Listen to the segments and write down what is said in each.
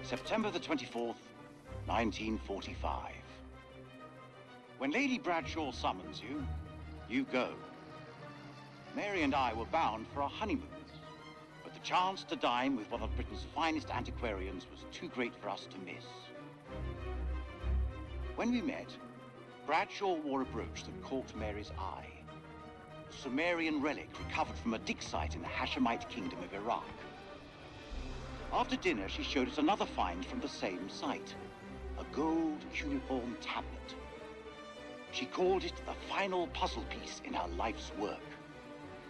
September the 24th, 1945. When Lady Bradshaw summons you, you go. Mary and I were bound for our honeymoon, but the chance to dine with one of Britain's finest antiquarians was too great for us to miss. When we met, Bradshaw wore a brooch that caught Mary's eye. A Sumerian relic recovered from a dig site in the Hashemite kingdom of Iraq. After dinner, she showed us another find from the same site, a gold cuneiform tablet. She called it the final puzzle piece in her life's work,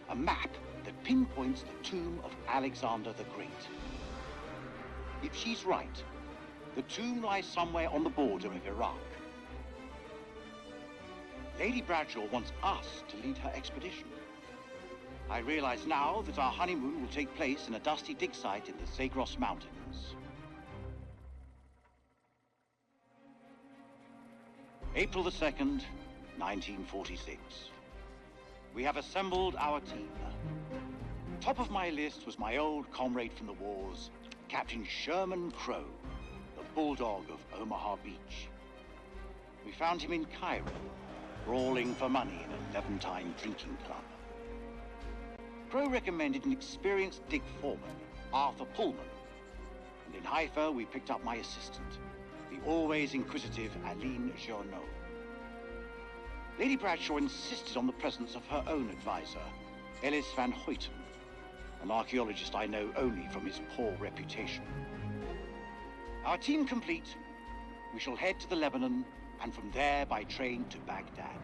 a map that pinpoints the tomb of Alexander the Great. If she's right, the tomb lies somewhere on the border of Iraq. Lady Bradshaw wants us to lead her expedition. I realize now that our honeymoon will take place in a dusty dig site in the Zagros Mountains. April the 2nd, 1946. We have assembled our team. Top of my list was my old comrade from the wars, Captain Sherman Crow, the bulldog of Omaha Beach. We found him in Cairo, brawling for money in a Levantine drinking club. Crow recommended an experienced dig foreman, Arthur Pullman, and in Haifa we picked up my assistant, the always inquisitive Aline Journeau. Lady Bradshaw insisted on the presence of her own advisor, Ellis van Hoyten, an archaeologist I know only from his poor reputation. Our team complete, we shall head to the Lebanon and from there by train to Baghdad.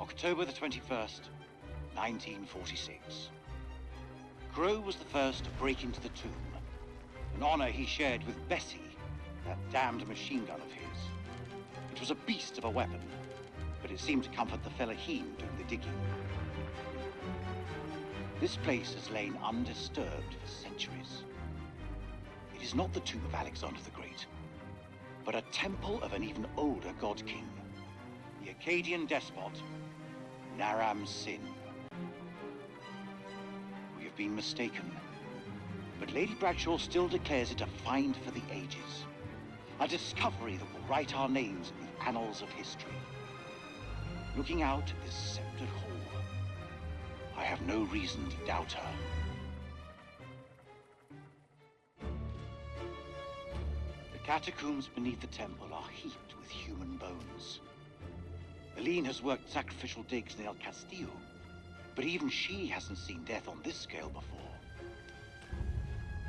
October the 21st, 1946. Crow was the first to break into the tomb, an honor he shared with Bessie, that damned machine gun of his. It was a beast of a weapon, but it seemed to comfort the fellaheen doing the digging. This place has lain undisturbed for centuries. It is not the tomb of Alexander the Great, but a temple of an even older god king, the Akkadian despot, Naram Sin. We have been mistaken, but Lady Bradshaw still declares it a find for the ages, a discovery that will write our names in the annals of history. Looking out at this sceptred hall, I have no reason to doubt her. The catacombs beneath the temple are heaped with human bones. Aline has worked sacrificial digs near El Castillo, but even she hasn't seen death on this scale before.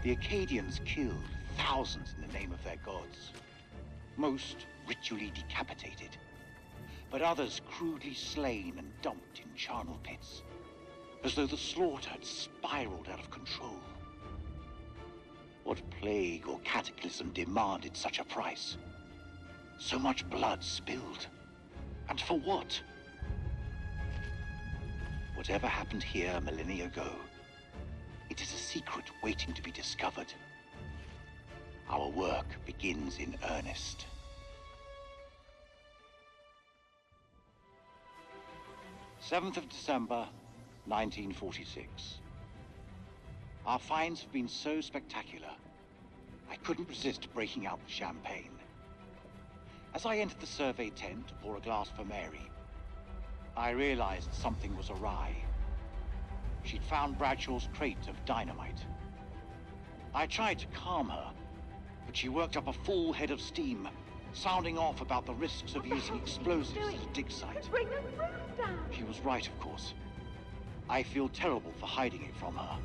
The Akkadians killed thousands in the name of their gods, most ritually decapitated, but others crudely slain and dumped in charnel pits, as though the slaughter had spiraled out of control. What plague or cataclysm demanded such a price? So much blood spilled, and for what? Whatever happened here millennia ago, it is a secret waiting to be discovered. Our work begins in earnest. December 7th, 1946. Our finds have been so spectacular, I couldn't resist breaking out the champagne. As I entered the survey tent to pour a glass for Mary, I realized something was awry. She'd found Bradshaw's crate of dynamite. I tried to calm her, but she worked up a full head of steam, sounding off about the risks of using explosives at a dig site. Bring the roof down. She was right, of course. I feel terrible for hiding it from her.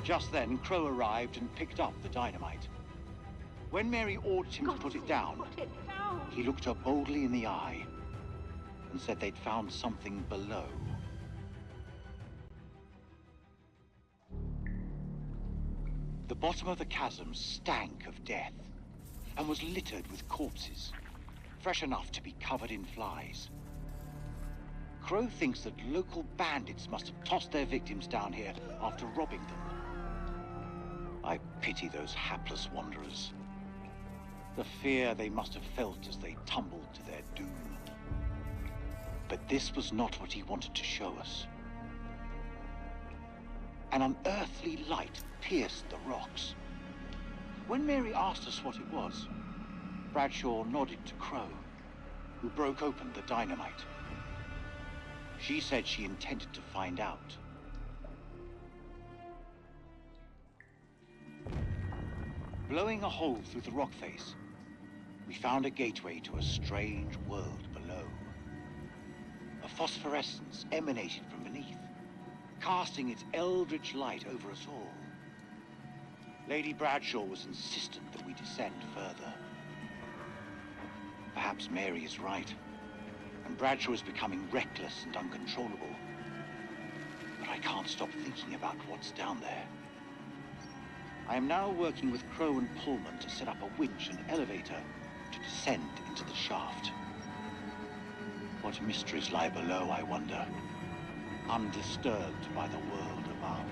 Just then, Crow arrived and picked up the dynamite. When Mary ordered him to put it down, he looked her boldly in the eye and said they'd found something below. The bottom of the chasm stank of death and was littered with corpses, fresh enough to be covered in flies. Crow thinks that local bandits must have tossed their victims down here after robbing them. I pity those hapless wanderers. The fear they must have felt as they tumbled to their doom. But this was not what he wanted to show us. An unearthly light pierced the rocks. When Mary asked us what it was, Bradshaw nodded to Crow, who broke open the dynamite. She said she intended to find out. Blowing a hole through the rock face, we found a gateway to a strange world below. A phosphorescence emanated from beneath, casting its eldritch light over us all. Lady Bradshaw was insistent that we descend further. Perhaps Mary is right, and Bradshaw is becoming reckless and uncontrollable. But I can't stop thinking about what's down there. I am now working with Crow and Pullman to set up a winch and elevator to descend into the shaft. What mysteries lie below, I wonder, undisturbed by the world above.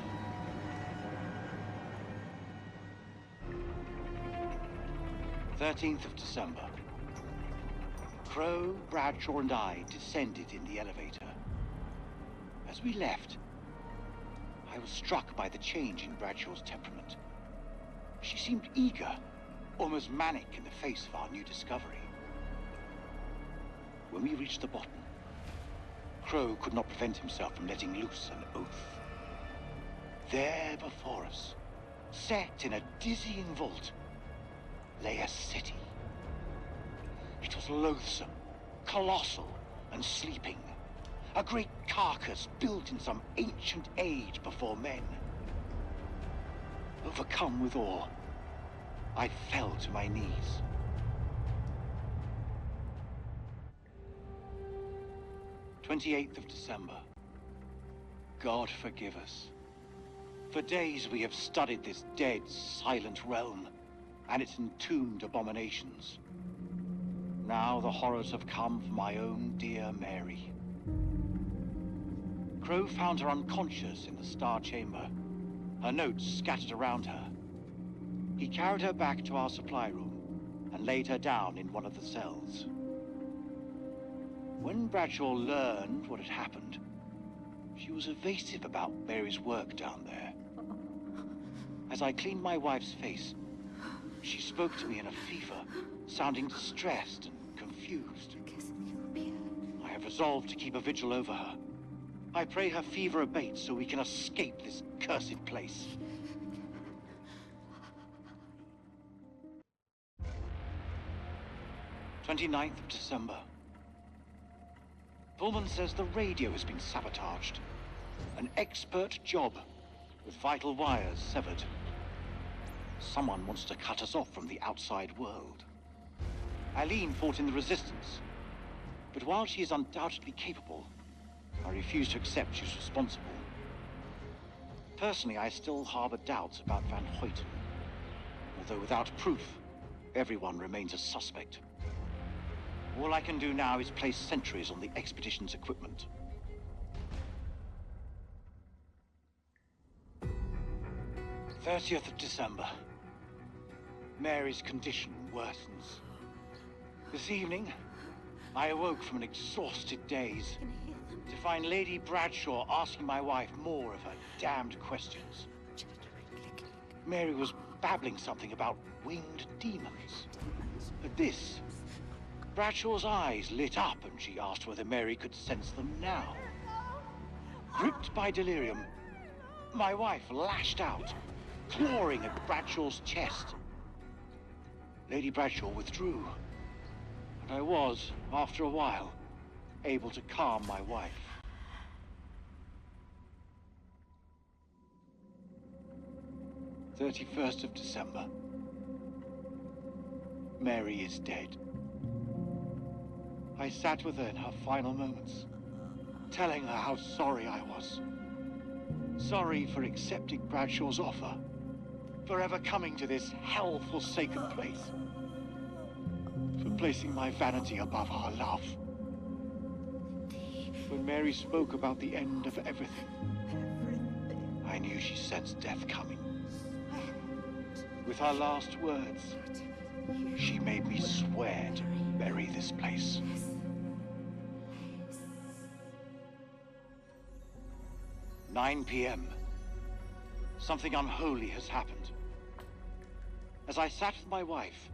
"13th of December. Crow, Bradshaw, and I descended in the elevator. As we left, I was struck by the change in Bradshaw's temperament. She seemed eager, almost manic in the face of our new discovery. When we reached the bottom, Crow could not prevent himself from letting loose an oath. There before us, set in a dizzying vault, lay a city. It was loathsome, colossal, and sleeping. A great carcass built in some ancient age before men. Overcome with awe, I fell to my knees. "28th of December. God forgive us. For days we have studied this dead, silent realm and its entombed abominations. Now the horrors have come for my own dear Mary. Crow found her unconscious in the Star Chamber, her notes scattered around her. He carried her back to our supply room and laid her down in one of the cells. When Bradshaw learned what had happened, she was evasive about Mary's work down there. As I cleaned my wife's face, she spoke to me in a fever, sounding distressed and confused. I have resolved to keep a vigil over her. I pray her fever abates so we can escape this cursed place. "29th of December. Pullman says the radio has been sabotaged. An expert job, with vital wires severed. Someone wants to cut us off from the outside world. Eileen fought in the Resistance, but while she is undoubtedly capable, I refuse to accept she's responsible. Personally, I still harbor doubts about Van Hoyten, although without proof, everyone remains a suspect. All I can do now is place sentries on the expedition's equipment. 30th of December. Mary's condition worsens. This evening, I awoke from an exhausted daze to find Lady Bradshaw asking my wife more of her damned questions. Mary was babbling something about winged demons. At this, Bradshaw's eyes lit up and she asked whether Mary could sense them now. Gripped by delirium, my wife lashed out, clawing at Bradshaw's chest. Lady Bradshaw withdrew, and I was, after a while, able to calm my wife. "31st of December. Mary is dead. I sat with her in her final moments, telling her how sorry I was. Sorry for accepting Bradshaw's offer, for ever coming to this hell-forsaken place, for placing my vanity above our love. When Mary spoke about the end of everything, I knew she sensed death coming. With her last words, she made me swear to bury this place." "9 p.m. Something unholy has happened. As I sat with my wife,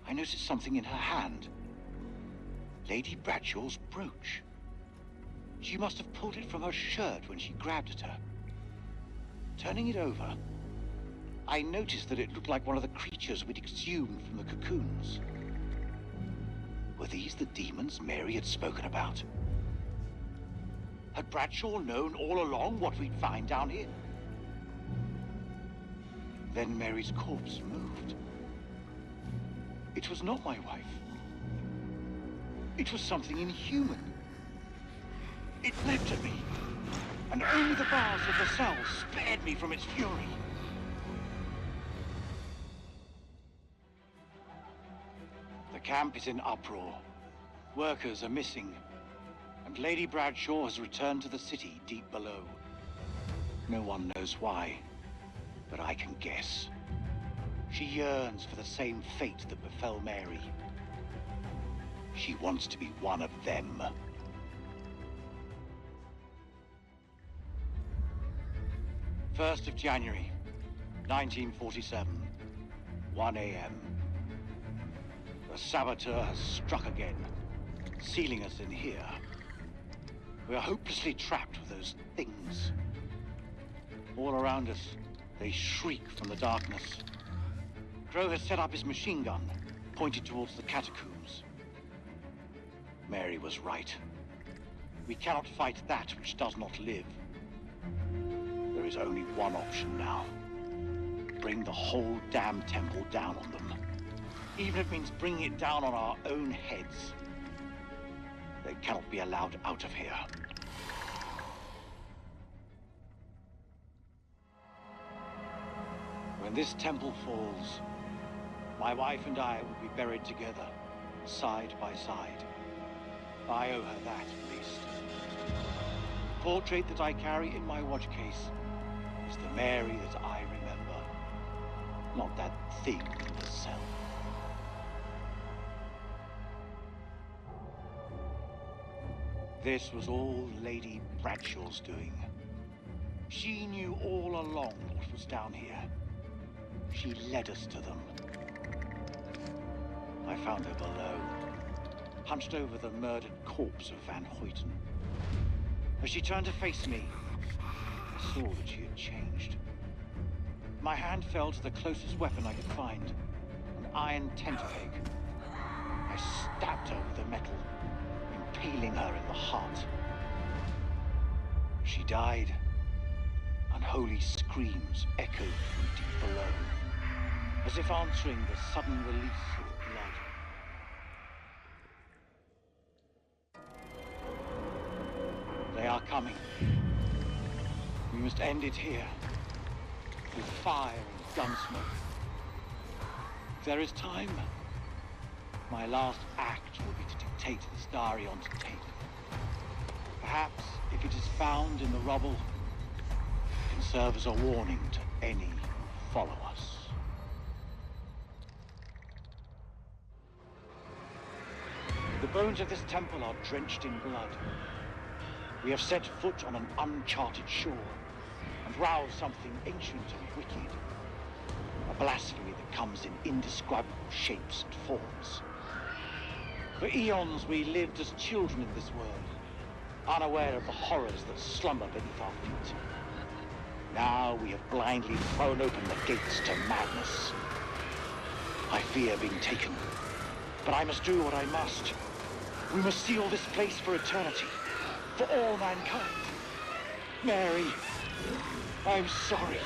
I noticed something in her hand. Lady Bradshaw's brooch. She must have pulled it from her shirt when she grabbed at her. Turning it over, I noticed that it looked like one of the creatures we'd exhumed from the cocoons. Were these the demons Mary had spoken about? Had Bradshaw known all along what we'd find down here? Then Mary's corpse moved. It was not my wife. It was something inhuman. It leapt at me, and only the bars of the cell spared me from its fury. The camp is in uproar. Workers are missing, and Lady Bradshaw has returned to the city deep below. No one knows why, but I can guess. She yearns for the same fate that befell Mary. She wants to be one of them. First of January, 1947, 1 a.m. The saboteur has struck again, sealing us in here. We are hopelessly trapped with those things. All around us, they shriek from the darkness. Crow has set up his machine gun, pointed towards the catacombs. Mary was right. We cannot fight that which does not live. There is only one option now. Bring the whole damn temple down on them. Even if it means bringing it down on our own heads. They cannot be allowed out of here. When this temple falls, my wife and I will be buried together, side by side. I owe her that, at least. The portrait that I carry in my watch case is the Mary that I remember, not that thing in the cell. This was all Lady Bradshaw's doing. She knew all along what was down here. She led us to them. I found her below, hunched over the murdered corpse of Van Hoyten. As she turned to face me, I saw that she had changed. My hand fell to the closest weapon I could find, an iron tentpeg. I stabbed her with the metal, impaling her in the heart. She died. Unholy screams echoed from deep below, as if answering the sudden release of blood. They are coming. We must end it here, with fire and gunsmoke. If there is time, my last act will be to dictate this diary onto tape. Perhaps, if it is found in the rubble, it can serve as a warning to any who follow us. The bones of this temple are drenched in blood. We have set foot on an uncharted shore and roused something ancient and wicked. A blasphemy that comes in indescribable shapes and forms. For eons we lived as children in this world, unaware of the horrors that slumber beneath our feet. Now we have blindly thrown open the gates to madness. I fear being taken, but I must do what I must. We must seal this place for eternity, for all mankind. Mary, I'm sorry.